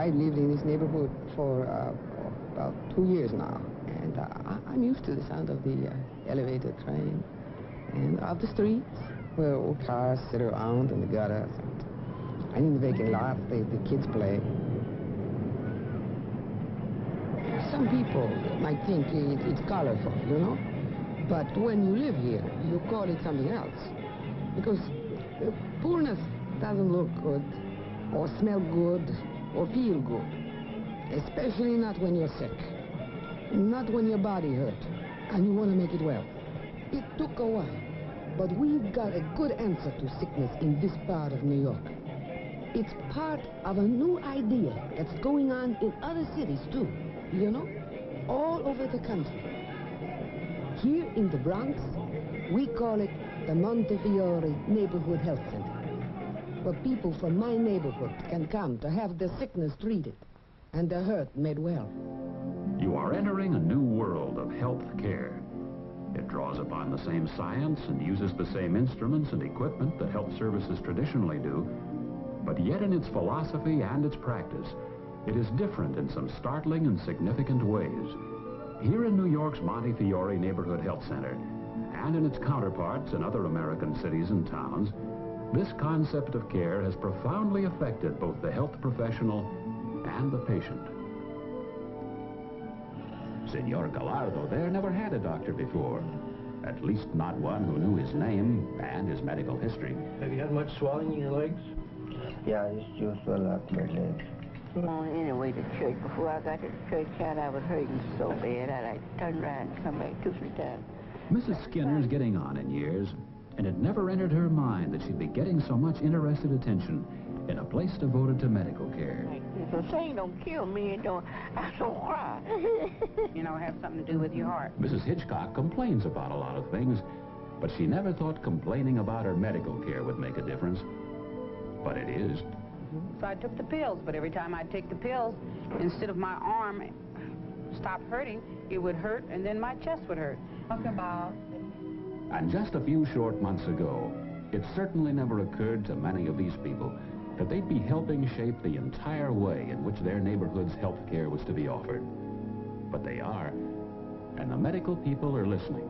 I lived in this neighborhood for about 2 years now, and I'm used to the sound of the elevated train and of the streets where old cars sit around in the gutters, and in the vacant lots the kids play. Some people might think it's colorful, you know, but when you live here, you call it something else, because poorness doesn't look good, or smell good, or feel good, especially not when you're sick, not when your body hurts, and you want to make it well. It took a while, but we've got a good answer to sickness in this part of New York. It's part of a new idea that's going on in other cities, too, you know, all over the country. Here in the Bronx, we call it the Montefiore Neighborhood Health Center, where people from my neighborhood can come to have their sickness treated and their hurt made well. You are entering a new world of health care. It draws upon the same science and uses the same instruments and equipment that health services traditionally do, but yet in its philosophy and its practice, it is different in some startling and significant ways. Here in New York's Montefiore Neighborhood Health Center, and in its counterparts in other American cities and towns, this concept of care has profoundly affected both the health professional and the patient. Senor Gallardo there never had a doctor before. At least not one who knew his name and his medical history. Have you had much swelling in your legs? Yeah, I used to swell up my legs. On anyway to church. Before I got to the church, child, I was hurting so bad. I turned around and come back 2-3 times. Mrs. Skinner's getting on in years, and it never entered her mind that she'd be getting so much interested attention in a place devoted to medical care. If a thing don't kill me, I don't cry. You know, have something to do with your heart. Mrs. Hitchcock complains about a lot of things, but she never thought complaining about her medical care would make a difference. But it is. So I took the pills, but every time I'd take the pills, instead of my arm stop hurting, it would hurt, and then my chest would hurt. Talk about... And just a few short months ago, it certainly never occurred to many of these people that they'd be helping shape the entire way in which their neighborhood's health care was to be offered. But they are, and the medical people are listening.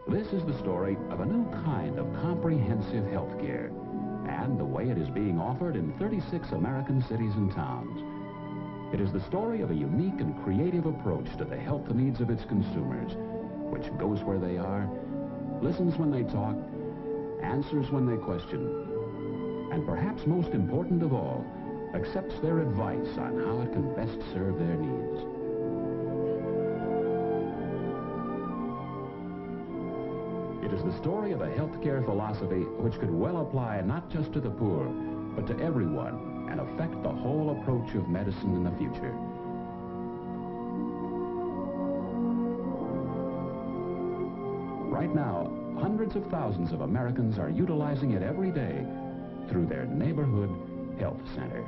This is the story of a new kind of comprehensive health care, and the way it is being offered in 36 American cities and towns. It is the story of a unique and creative approach to the health needs of its consumers, which goes where they are, listens when they talk, answers when they question, and perhaps most important of all, accepts their advice on how it can best serve their needs. It is the story of a healthcare philosophy which could well apply not just to the poor, but to everyone, and affect the whole approach of medicine in the future. Right now, hundreds of thousands of Americans are utilizing it every day through their neighborhood health center.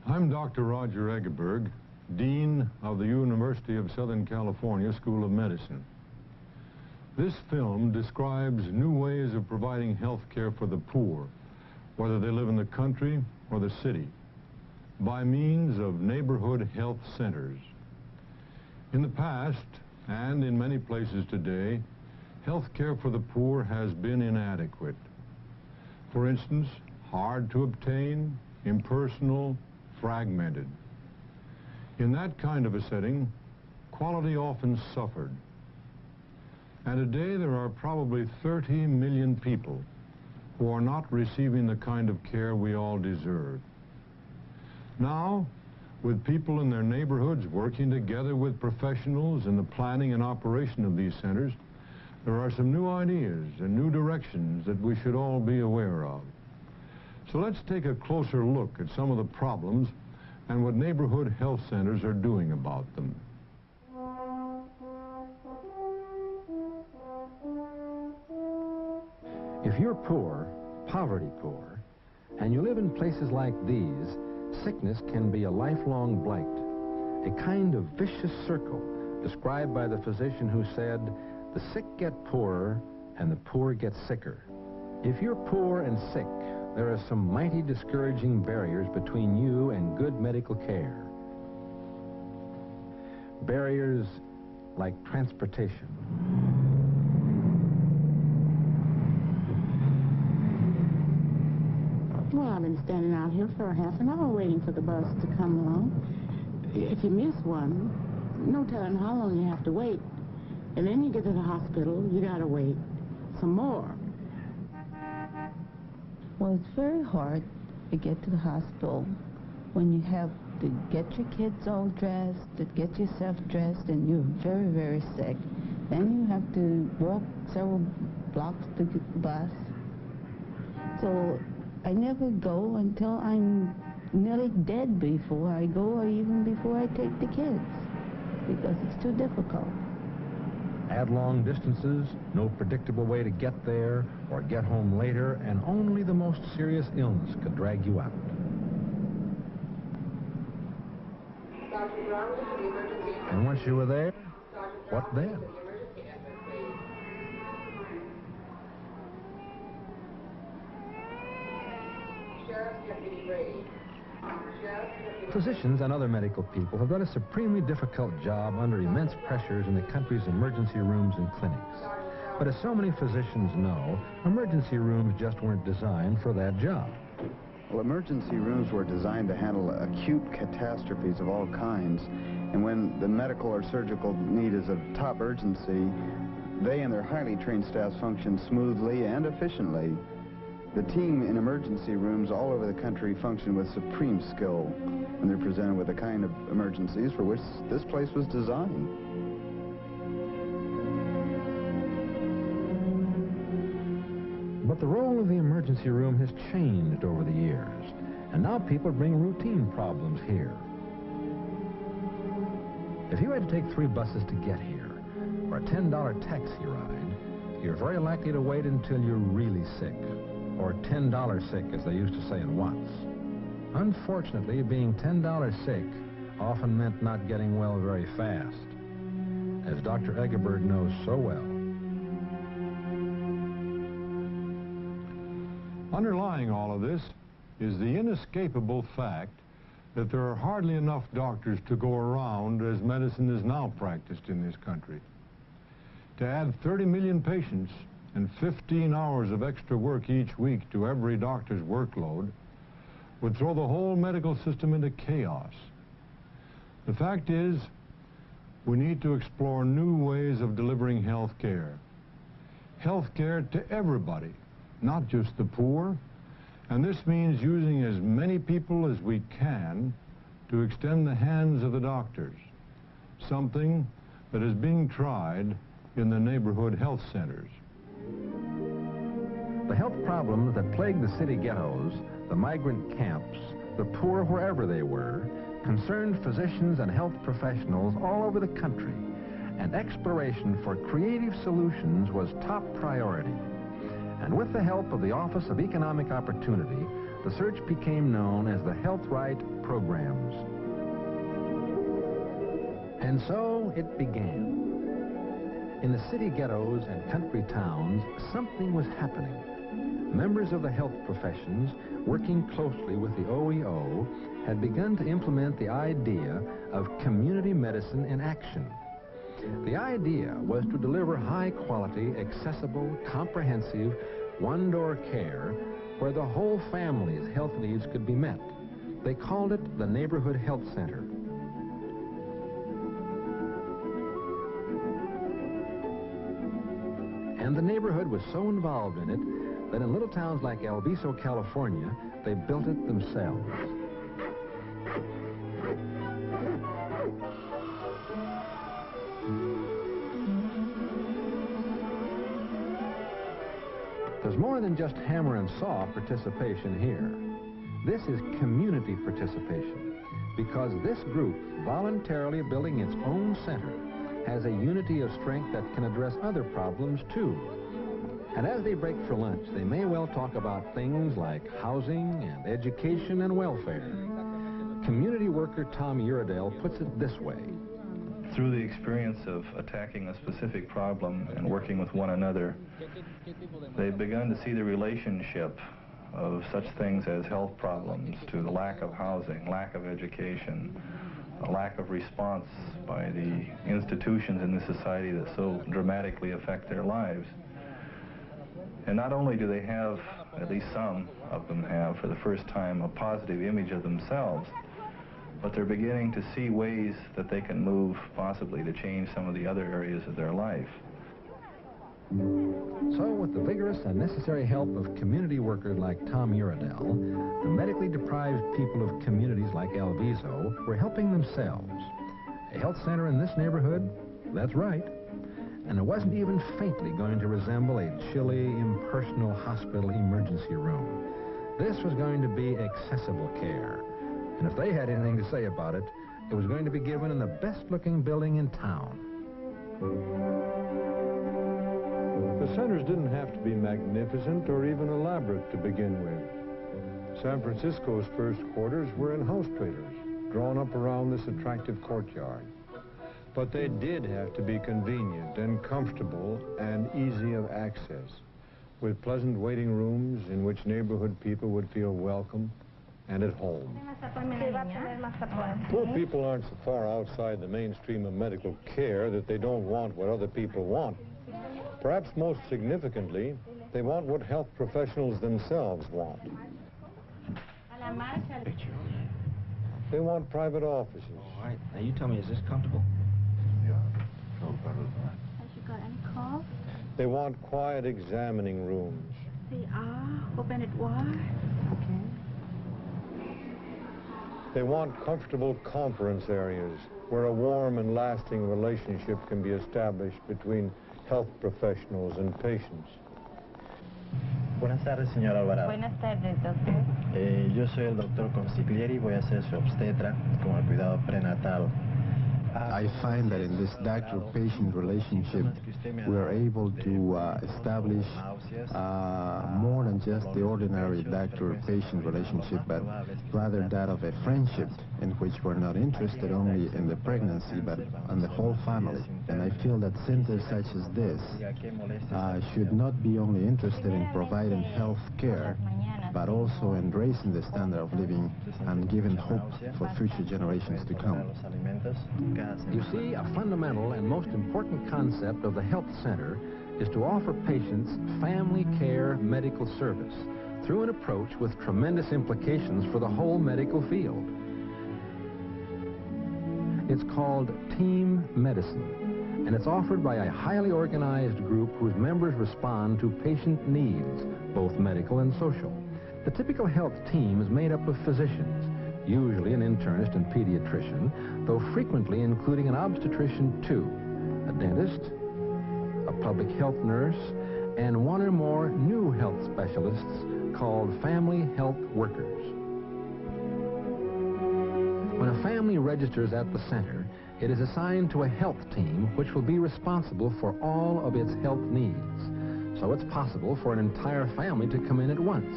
I'm Dr. Roger Eggeberg, Dean of the University of Southern California School of Medicine. This film describes new ways of providing health care for the poor, whether they live in the country or the city, by means of neighborhood health centers. In the past, and in many places today, health care for the poor has been inadequate. For instance, hard to obtain, impersonal, fragmented. In that kind of a setting, quality often suffered. And today there are probably 30 million people who are not receiving the kind of care we all deserve. Now, with people in their neighborhoods working together with professionals in the planning and operation of these centers, there are some new ideas and new directions that we should all be aware of. So let's take a closer look at some of the problems and what neighborhood health centers are doing about them. If you're poor, poverty poor, and you live in places like these, sickness can be a lifelong blight, a kind of vicious circle described by the physician who said, "The sick get poorer and the poor get sicker." If you're poor and sick, there are some mighty discouraging barriers between you and good medical care. Barriers like transportation. Well, I've been standing out here for half an hour waiting for the bus to come along. If you miss one, no telling how long you have to wait. And then you get to the hospital, you gotta wait some more. Well, it's very hard to get to the hospital when you have to get your kids all dressed, to get yourself dressed, and you're very, very sick. Then you have to walk several blocks to get the bus. So I never go until I'm nearly dead before I go, or even before I take the kids, because it's too difficult. Add long distances, no predictable way to get there or get home later, and only the most serious illness could drag you out. And once you were there, what then? Physicians and other medical people have done a supremely difficult job under immense pressures in the country's emergency rooms and clinics. But as so many physicians know, emergency rooms just weren't designed for that job. Well, emergency rooms were designed to handle acute catastrophes of all kinds. And when the medical or surgical need is of top urgency, they and their highly trained staffs function smoothly and efficiently. The team in emergency rooms all over the country function with supreme skill when they're presented with the kind of emergencies for which this place was designed. But the role of the emergency room has changed over the years, and now people bring routine problems here. If you had to take 3 buses to get here, or a $10 taxi ride, you're very likely to wait until you're really sick, or $10 sick, as they used to say in Watts. Unfortunately, being $10 sick often meant not getting well very fast, as Dr. Egeberg knows so well. Underlying all of this is the inescapable fact that there are hardly enough doctors to go around as medicine is now practiced in this country. To add 30 million patients and 15 hours of extra work each week to every doctor's workload would throw the whole medical system into chaos. The fact is, we need to explore new ways of delivering health care. Health care to everybody, not just the poor, and this means using as many people as we can to extend the hands of the doctors, something that is being tried in the neighborhood health centers. The health problems that plague the city ghettos, the migrant camps, the poor wherever they were, concerned physicians and health professionals all over the country, and exploration for creative solutions was top priority. And with the help of the Office of Economic Opportunity, the search became known as the Health Right Programs. And so it began. In the city ghettos and country towns, something was happening. Members of the health professions, working closely with the OEO, had begun to implement the idea of community medicine in action. The idea was to deliver high-quality, accessible, comprehensive, one-door care where the whole family's health needs could be met. They called it the Neighborhood Health Center. And the neighborhood was so involved in it that in little towns like El Viso, California, they built it themselves. There's more than just hammer and saw participation here. This is community participation, because this group, voluntarily building its own center, has a unity of strength that can address other problems, too. And as they break for lunch, they may well talk about things like housing and education and welfare. Community worker Tom Uredale puts it this way. Through the experience of attacking a specific problem and working with one another, they've begun to see the relationship of such things as health problems to the lack of housing, lack of education, a lack of response by the institutions in this society that so dramatically affect their lives. And not only do they have, at least some of them have, for the first time, a positive image of themselves, but they're beginning to see ways that they can move, possibly, to change some of the other areas of their life. So, with the vigorous and necessary help of community workers like Tom Uredale, the medically deprived people of communities like El Viso were helping themselves. A health center in this neighborhood? That's right. And it wasn't even faintly going to resemble a chilly, impersonal hospital emergency room. This was going to be accessible care. And if they had anything to say about it, it was going to be given in the best-looking building in town. The centers didn't have to be magnificent or even elaborate to begin with. San Francisco's first quarters were in house trailers, drawn up around this attractive courtyard. But they did have to be convenient and comfortable and easy of access, with pleasant waiting rooms in which neighborhood people would feel welcome and at home. Poor people aren't so far outside the mainstream of medical care that they don't want what other people want. Perhaps most significantly, they want what health professionals themselves want. They want private offices. All right. Now you tell me, is this comfortable? No problem. Has you got any calls? They want quiet examining rooms. They are. Open it wide. Okay. They want comfortable conference areas where a warm and lasting relationship can be established between health professionals and patients. Buenas tardes, señor Alvarado. Buenas tardes, doctor. Yo soy el doctor Consiglieri, voy a ser su obstetra con el cuidado prenatal. I find that in this doctor-patient relationship, we are able to establish more than just the ordinary doctor-patient relationship, but rather that of a friendship in which we're not interested only in the pregnancy, but on the whole family. And I feel that centers such as this should not be only interested in providing health care, but also in raising the standard of living and giving hope for future generations to come. You see, a fundamental and most important concept of the health center is to offer patients family care medical service through an approach with tremendous implications for the whole medical field. It's called team medicine, and it's offered by a highly organized group whose members respond to patient needs, both medical and social. The typical health team is made up of physicians, usually an internist and pediatrician, though frequently including an obstetrician too, a dentist, a public health nurse, and one or more new health specialists called family health workers. When a family registers at the center, it is assigned to a health team which will be responsible for all of its health needs. So it's possible for an entire family to come in at once,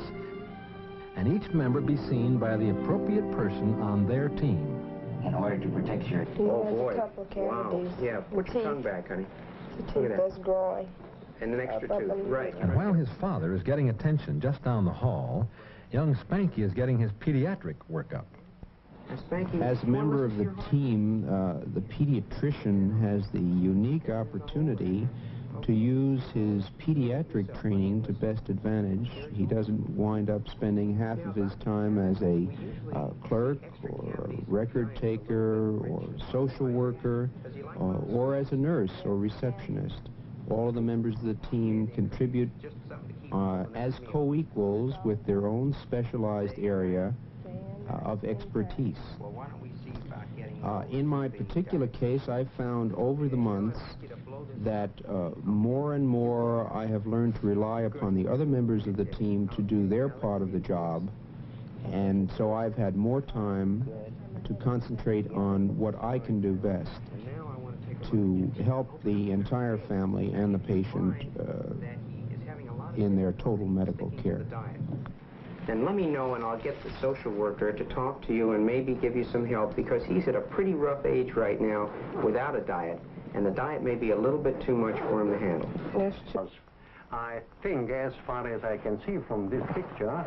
and each member be seen by the appropriate person on their team. In order to protect your... Oh, boy. A couple of cavities. Wow. Yeah, put your tongue back, honey. The teeth that's growing. And an extra tooth. Right. And while his father is getting attention just down the hall, young Spanky is getting his pediatric workup. As a member of the team, the pediatrician has the unique opportunity to use his pediatric training to best advantage. He doesn't wind up spending half of his time as a clerk or a record taker or social worker or as a nurse or receptionist. All of the members of the team contribute as co-equals with their own specialized area of expertise. In my particular case, I've found over the months that more and more I have learned to rely upon the other members of the team to do their part of the job, and so I've had more time to concentrate on what I can do best to help the entire family and the patient in their total medical care. Then let me know and I'll get the social worker to talk to you and maybe give you some help, because he's at a pretty rough age right now without a diet, and the diet may be a little bit too much for him to handle. I think, as far as I can see from this picture,